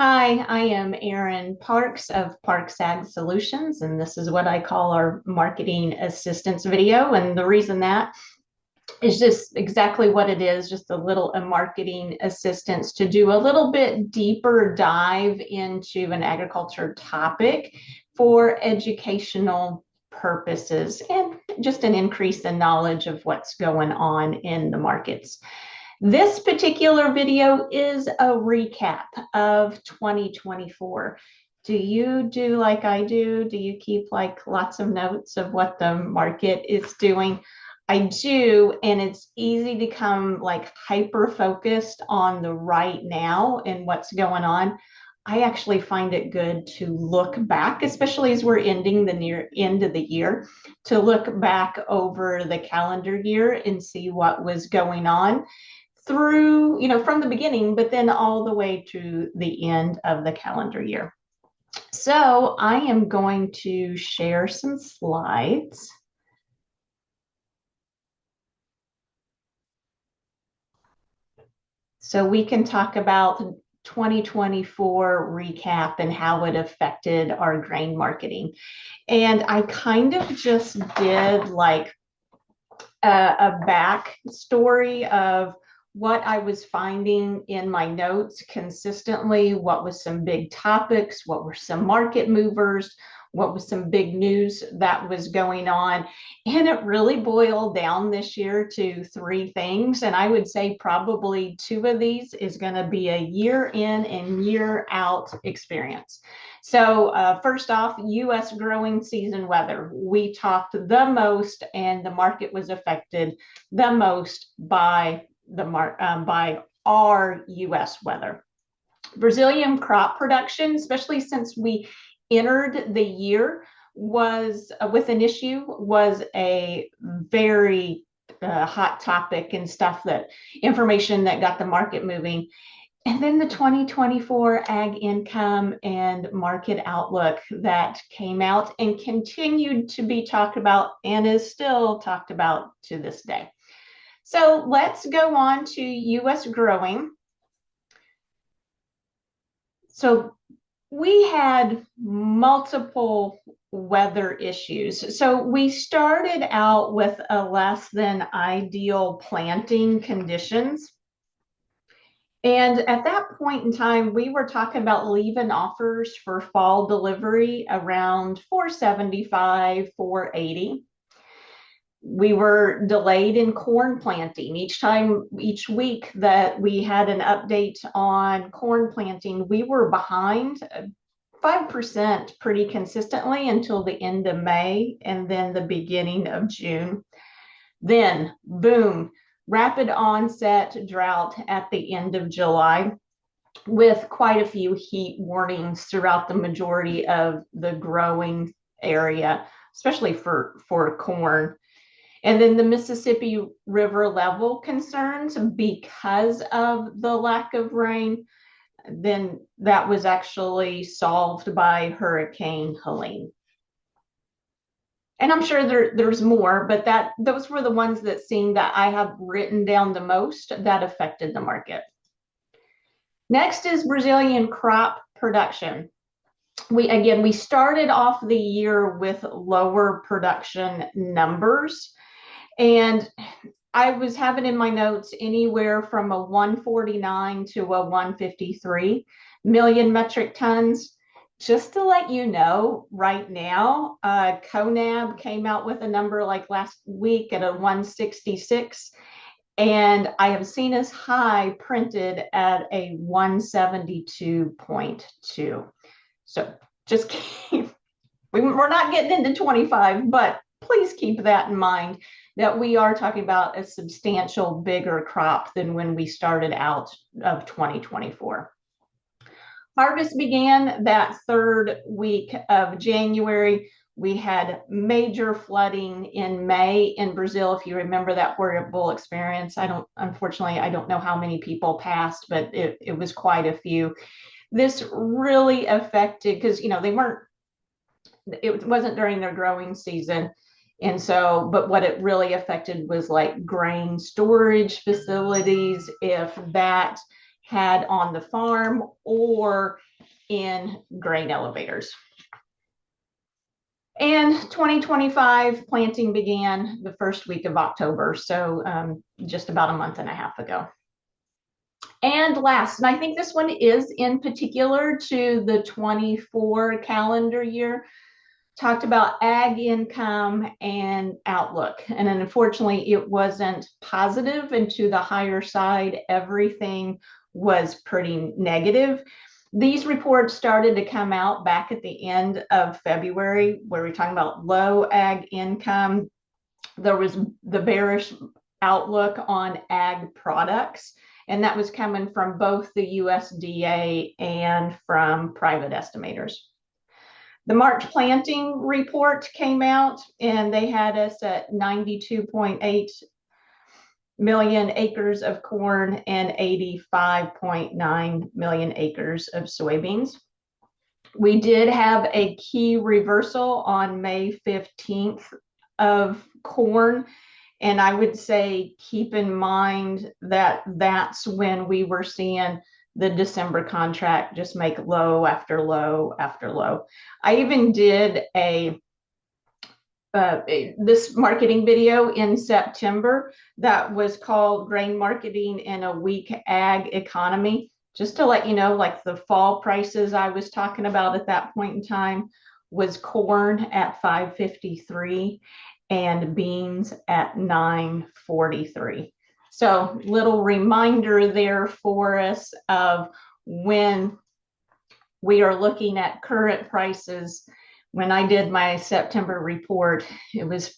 Hi, I am Erin Parks of Parks Ag Solutions, and this is what I call our marketing assistance video. And the reason that is just exactly what it is, just a marketing assistance to do a little bit deeper dive into an agriculture topic for educational purposes and just an increase in knowledge of what's going on in the markets. This particular video is a recap of 2024. Do you do like I do? Do you keep like lots of notes of what the market is doing? I do, and it's easy to come like hyper focused on the right now and what's going on. I actually find it good to look back, especially as we're ending the near end of the year, to look back over the calendar year and see what was going on through, from the beginning, but then all the way to the end of the calendar year. So I am going to share some slides so we can talk about 2024 recap and how it affected our grain marketing. And I kind of just did like a backstory of what I was finding in my notes consistently, what was some big topics, what were some market movers, what was some big news that was going on. And it really boiled down this year to three things. And I would say probably two of these is going to be a year in and year out experience. So first off, U.S. growing season weather. We talked the most, and the market was affected the most by by our U.S. weather. Brazilian crop production, especially since we entered the year was with an issue, was a very hot topic and stuff that information that got the market moving. And then the 2024 ag income and market outlook that came out and continued to be talked about and is still talked about to this day. So let's go on to U.S. growing. So we had multiple weather issues. So we started out with a less than ideal planting conditions. And at that point in time, we were talking about leaving offers for fall delivery around 475, 480. We were delayed in corn planting. Each week that we had an update on corn planting, we were behind 5% pretty consistently until the end of May and then the beginning of June. Then, boom, rapid onset drought at the end of July with quite a few heat warnings throughout the majority of the growing area, especially for corn. And then the Mississippi River level concerns because of the lack of rain, then that was actually solved by Hurricane Helene. And I'm sure there's more, but those were the ones that seemed that I have written down the most that affected the market. Next is Brazilian crop production. We started off the year with lower production numbers. And I was having in my notes anywhere from a 149 to a 153 million metric tons. Just to let you know, right now, CONAB came out with a number like last week at a 166, and I have seen as high printed at a 172.2. So just keep, we're not getting into 25, but please keep that in mind that we are talking about a substantial bigger crop than when we started out of 2024. Harvest began that third week of January. We had major flooding in May in Brazil. If you remember that horrible experience, unfortunately, I don't know how many people passed, but it was quite a few. This really affected, because, it wasn't during their growing season. And so, but what it really affected was like grain storage facilities, if that had on the farm, or in grain elevators. And 2025 planting began the first week of October, so just about a month and a half ago. And last, and I think this one is in particular to the 24 calendar year, talked about ag income and outlook. And then unfortunately, it wasn't positive, and to the higher side, everything was pretty negative. These reports started to come out back at the end of February, where we're talking about low ag income. There was the bearish outlook on ag products, and that was coming from both the USDA and from private estimators. The March planting report came out, and they had us at 92.8 million acres of corn and 85.9 million acres of soybeans. We did have a key reversal on May 15th of corn. And I would say keep in mind that that's when we were seeing the December contract just make low after low after low. I even did this marketing video in September that was called Grain Marketing in a Weak Ag Economy, just to let you know, like the fall prices I was talking about at that point in time was corn at 553 and beans at 943. So little reminder there for us of when we are looking at current prices. When I did my September report, it was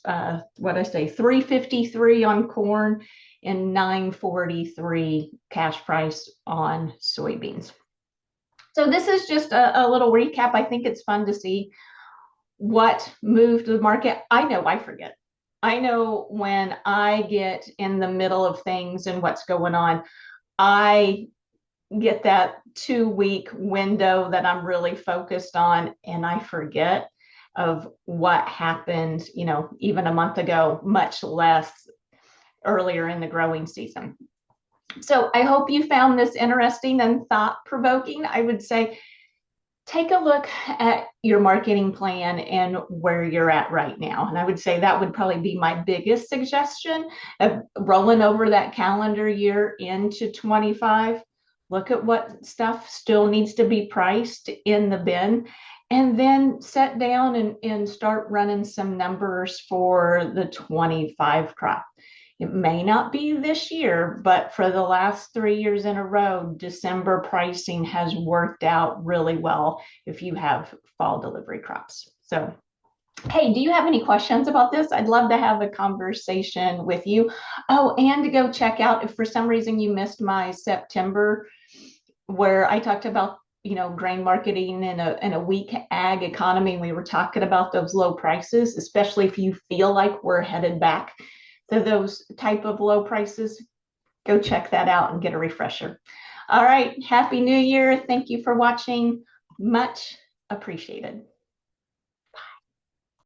353 on corn and 943 cash price on soybeans. So this is just a little recap. I think it's fun to see what moved the market. I know I forget. I know when I get in the middle of things and what's going on, I get that 2-week window that I'm really focused on, and I forget of what happened, even a month ago, much less earlier in the growing season. So I hope you found this interesting and thought-provoking. I would say take a look at your marketing plan and where you're at right now. And I would say that would probably be my biggest suggestion of rolling over that calendar year into 25. Look at what stuff still needs to be priced in the bin, and then sit down and start running some numbers for the 25 crop. It may not be this year, but for the last 3 years in a row, December pricing has worked out really well if you have fall delivery crops. So, hey, do you have any questions about this? I'd love to have a conversation with you. Oh, and to go check out, if for some reason you missed my September, where I talked about, grain marketing in a weak ag economy. We were talking about those low prices, especially if you feel like we're headed back to those type of low prices. Go check that out and get a refresher. All right. Happy New Year. Thank you for watching. Much appreciated.